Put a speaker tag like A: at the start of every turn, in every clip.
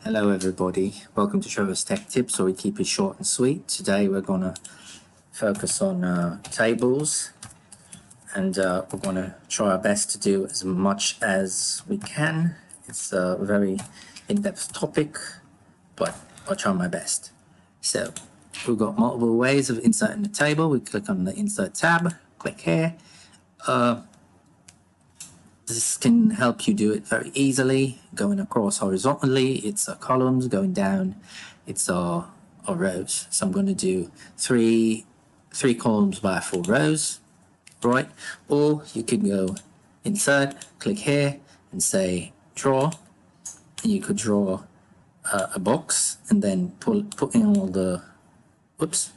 A: Hello everybody, welcome to Trevor's Tech Tips, where we keep it short and sweet. Today we're going to focus on tables, and we're going to try our best to do as much as we can. It's a very in-depth topic, but I'll try my best. So we've got multiple ways of inserting the table. We click on the Insert tab, click here. This can help you do it very easily. Going across horizontally, it's columns. Going down, it's rows. So I'm going to do three columns by 4 rows, right? Or you could go insert, click here, and say draw. And you could draw a box and then put in all the. Whoops.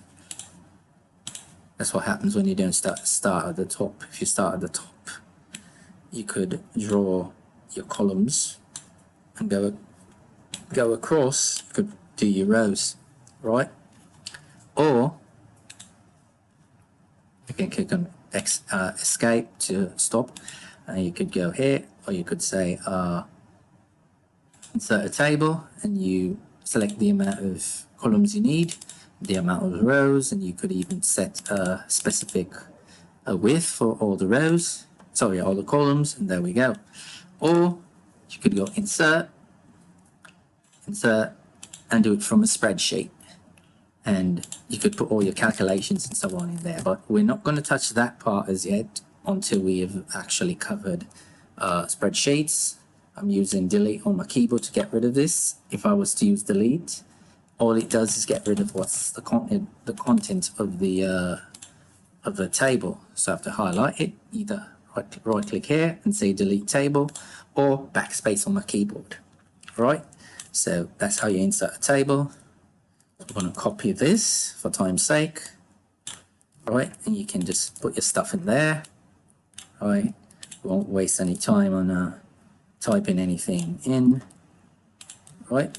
A: That's what happens when you don't start at the top. If you start at the top, you could draw your columns and go across. You could do your rows, right? Or you can click on escape to stop, and you could go here, or you could say insert a table, and you select the amount of columns you need, the amount of rows, and you could even set a specific width for all the rows. Sorry, all the columns, and there we go. Or you could go insert, and do it from a spreadsheet. And you could put all your calculations and so on in there, but we're not going to touch that part as yet until we have actually covered spreadsheets. I'm using delete on my keyboard to get rid of this. If I was to use delete, all it does is get rid of what's the content of the table. So I have to highlight it, either right click here and say delete table, or backspace on my keyboard. Right, so that's how you insert a table. I'm going to copy this for time's sake. Right, and you can just put your stuff in there. Right, won't waste any time on typing anything in. Right,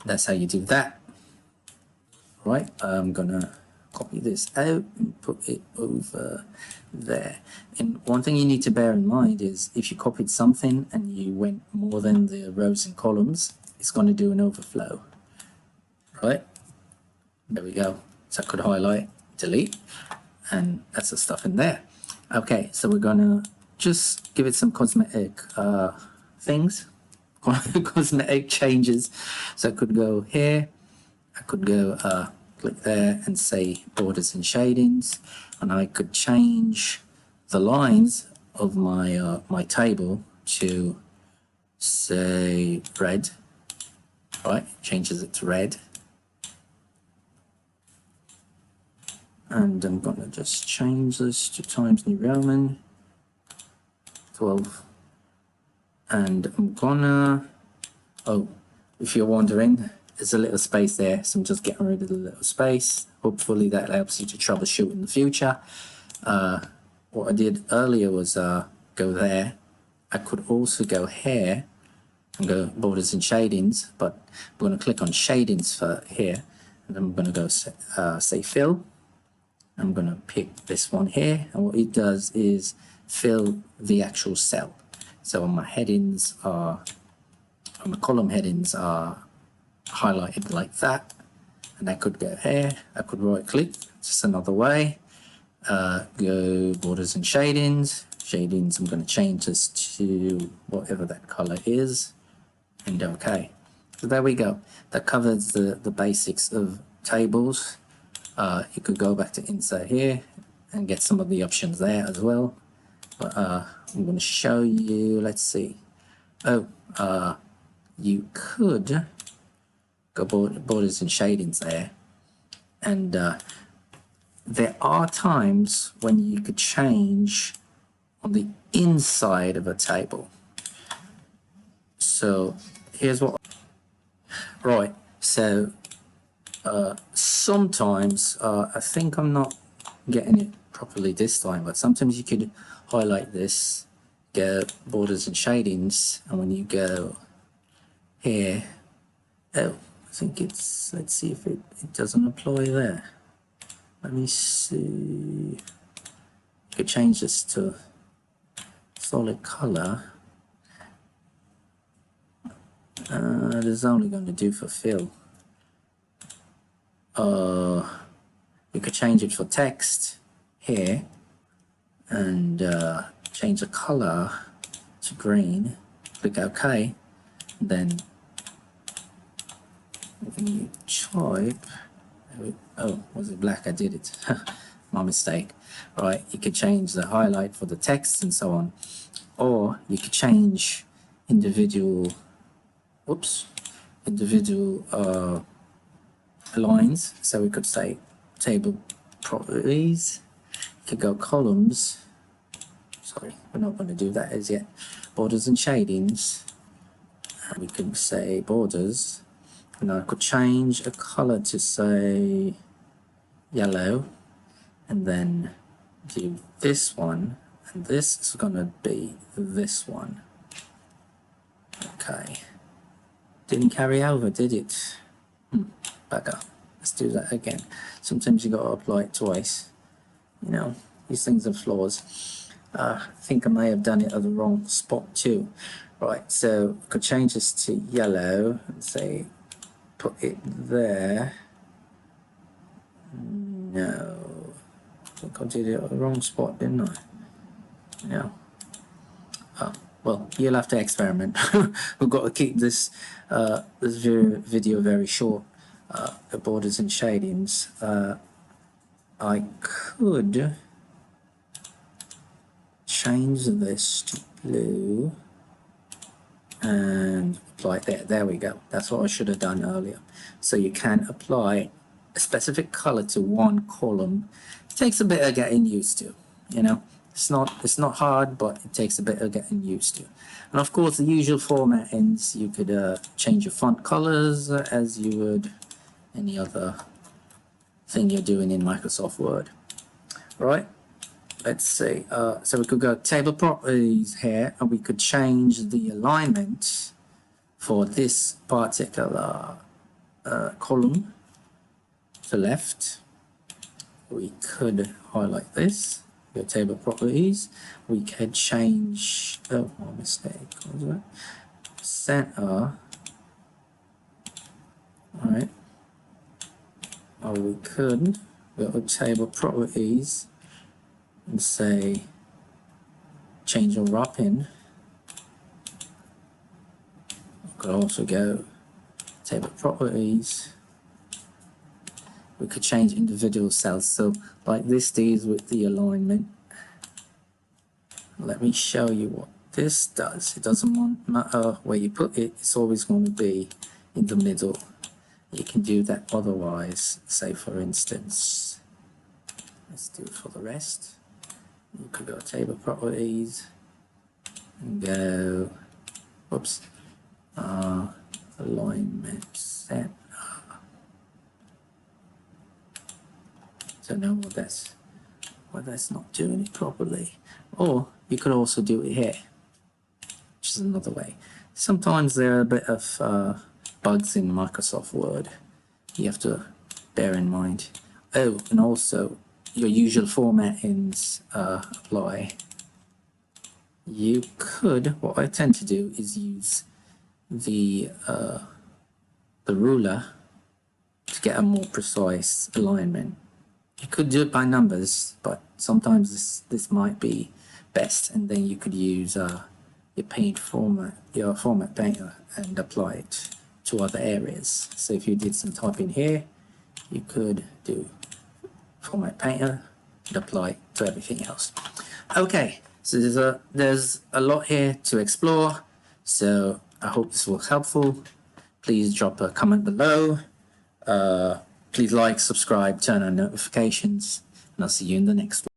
A: that's how you do that. Right, I'm gonna copy this out and put it over there. And one thing you need to bear in mind is if you copied something and you went more than the rows and columns, it's going to do an overflow. Right, there we go. So I could highlight, delete, and that's the stuff in there. Okay, so we're gonna just give it some cosmetic things, cosmetic changes. So I could go here, I could go click there and say borders and shadings, and I could change the lines of my my table to say red. Right, changes it to red, and I'm gonna just change this to Times New Roman 12, and I'm gonna, oh, if you're wondering, there's a little space there, so I'm just getting rid of the little space. Hopefully that helps you to troubleshoot in the future. What I did earlier was go there. I could also go here and go borders and shadings, but I'm going to click on shadings for here, and I'm going to go say fill. I'm going to pick this one here, and what it does is fill the actual cell. So on my headings are, on my column headings are highlighted like that, and I could go here, I could right click, just another way, go borders and shadings, I'm going to change this to whatever that color is, and okay. So there we go, that covers the basics of tables. You could go back to insert here and get some of the options there as well, but I'm going to show you, let's see, you could go borders and shadings there, and there are times when you could change on the inside of a table. So here's what, right, so sometimes I think I'm not getting it properly this time, but sometimes you could highlight this, go borders and shadings, and when you go here, oh, I think it's, let's see if it doesn't apply there. Let me see. You could change this to solid color. This is only going to do for fill. You could change it for text here and change the color to green. Click OK. Then when you type, oh, was it black? I did it. My mistake. Right, you could change the highlight for the text and so on, or you could change individual lines. So we could say table properties. You could go columns. Sorry, we're not going to do that as yet. Borders and shadings. And we could say borders. And I could change a color to say yellow, and then do this one, and this is going to be this one. Okay. Didn't carry over, did it? Bugger. Let's do that again. Sometimes you got to apply it twice. You know, these things are flaws. I think I may have done it at the wrong spot too. Right, so I could change this to yellow and say put it there. No, I think I did it at the wrong spot, didn't I? No. Oh, well, you'll have to experiment. We've got to keep this video very short. The borders and shadings. I could change this to blue and apply it there. There we go. That's what I should have done earlier. So you can apply a specific color to one column. It takes a bit of getting used to, you know. It's not hard, but it takes a bit of getting used to. And of course, the usual formattings, you could change your font colors as you would any other thing you're doing in Microsoft Word. Right? Let's see. So we could go table properties here, and we could change the alignment for this particular column to left. We could highlight this. Your table properties. We could change. Oh, my mistake. What was that? Center. All right. Or we could go to table properties and say change your wrapping. We could also go table properties. We could change individual cells. So like this deals with the alignment. Let me show you what this does. It doesn't matter where you put it, it's always going to be in the middle. You can do that otherwise. Say for instance, let's do it for the rest. You could go table properties and go, whoops, alignment set. Don't know what that's not doing it properly. Or you could also do it here, which is another way. Sometimes there are a bit of bugs in Microsoft Word. You have to bear in mind. Oh, and also your usual formattings apply. You could, what I tend to do is use the ruler to get a more precise alignment. You could do it by numbers, but sometimes this might be best, and then you could use your format painter and apply it to other areas. So if you did some typing here, you could do format painter and apply it to everything else. Okay, so there's a lot here to explore, so I hope this was helpful. Please drop a comment below. Please like, subscribe, turn on notifications, and I'll see you in the next one.